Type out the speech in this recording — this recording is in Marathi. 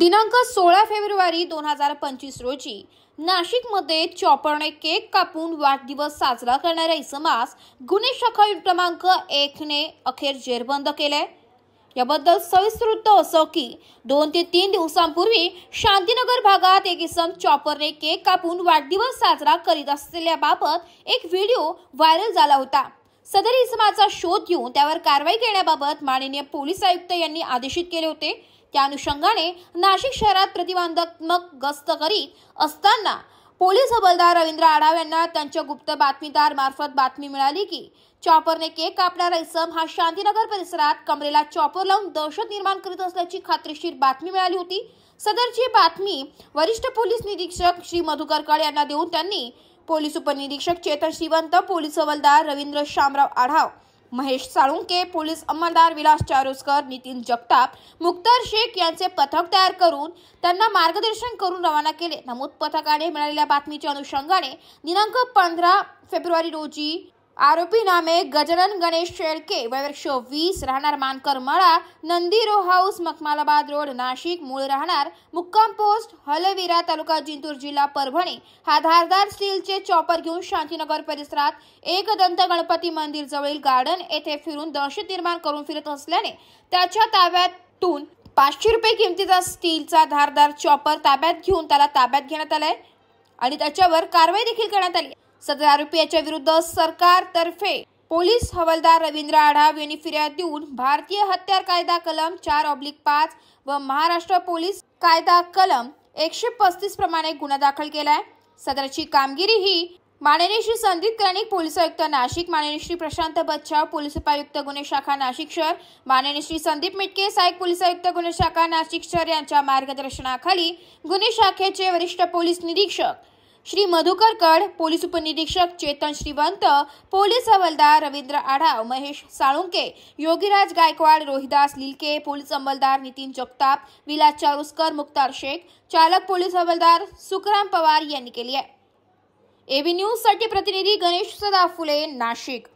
दिनांक 16 फेब्रुवारी 2025 रोजी नाशिकमध्ये चॉपरने केक कापून वाढदिवस साजरा करणाऱ्या इसमास गुन्हे शाखा क्रमांक 1 ने अखेर जेरबंद केले। याबद्दल सविस्तर वृत्त असं की 2 ते 3 दिवसांपूर्वी शांतीनगर भागात एक इसम चॉपरने केक कापून वाढदिवस साजरा करीत असलेल्याबाबत एक व्हिडिओ व्हायरल झाला होता। सदर इसमाचा शोध घेऊन त्यावर कारवाई करण्याबाबत माननीय पोलीस आयुक्त यांनी आदेशित केले होते। त्या अनुषंगाने नाशिक शहरात प्रतिबंधात्मक गस्त करीत असताना पोलीस हवालदार रवींद्र आढाव यांना त्यांच्या गुप्त बातमीदार मार्फत बातमी मिळाली की चॉपरने केक कापणारा इसम हा शांतीनगर परिसरात कमरेला चॉपर लावून दहशत निर्माण करीत असल्याची खात्रीशीर बातमी मिळाली होती। सदरची बातमी वरिष्ठ पोलीस निरीक्षक श्री मधुकर कड यांना देऊन त्यांनी पोलीस उपनिरीक्षक चेतन श्रीवंत, पोलीस हवालदार रवींद्र शामराव आढाव, महेश साळुंके, पोलीस अंमलदार विलास चारोस्कर, नितीन जगताप, मुक्तार शेख यांचे पथक तयार करून त्यांना मार्गदर्शन करून रवाना केले। नमूद पथकाने मिळालेल्या बातमीच्या अनुषंगाने दिनांक 15 फेब्रुवारी रोजी आरोपी नामे गजानन गणेश शेळके, वय वर्ष 20, राहणार Mankar Mala, Nandi row house, Makhmalabad road, Nashik, मूळ राहणार मुक्काम पोस्ट हलवीरा, तालुका जिंतूर, जिल्हा परभणी, हा धारदार स्टीलचे चॉपर घेऊन शांतीनगर परिसरात एकदंत गणपती मंदिर जवळील गार्डन येथे फिरून दहशत निर्माण करून फिरत असल्याने त्याच्या ताब्यातून 500 रुपये किमतीचा स्टीलचा धारदार चॉपर ताब्यात घेऊन त्याला ताब्यात घेण्यात आलाय आणि त्याच्यावर कारवाई देखील करण्यात आली। सदर आरोपी याच्या विरुद्ध सरकारतर्फे पोलीस हवालदार रवींद्र आढाव यांनी फिर्याद देऊन भारतीय हत्यार कायदा कलम 4/5 व महाराष्ट्र पोलीस कायदा कलम 135 प्रमाणे गुन्हा दाखल केलाय। सदरची कामगिरी ही माननीय श्री संदीप क्रॅनिक पोलीस आयुक्त नाशिक, माननीय श्री प्रशांत बच्छाव पोलीस उपायुक्त गुन्हे शाखा नाशिक शहर, माननीय श्री संदीप मिटके सहाय्यक पोलीस आयुक्त गुन्हे शाखा नाशिक शहर यांच्या मार्गदर्शनाखाली गुन्हे शाखेचे वरिष्ठ पोलीस निरीक्षक श्री मधुकर कड, पोलीस उपनिरीक्षक चेतन श्रीवंत, पोलीस हवालदार रवींद्र आढाव, महेश साळुंके, योगीराज गायकवाड, रोहिदास लिलके, पोलीस अंमलदार नितीन जगताप, विलास चारोस्कर, मुक्तार शेख, चालक पोलीस हवालदार सुखराम पवार यांनी केली आहे। एबी न्यूज साठी प्रतिनिधी गणेश सदाफुले, नाशिक।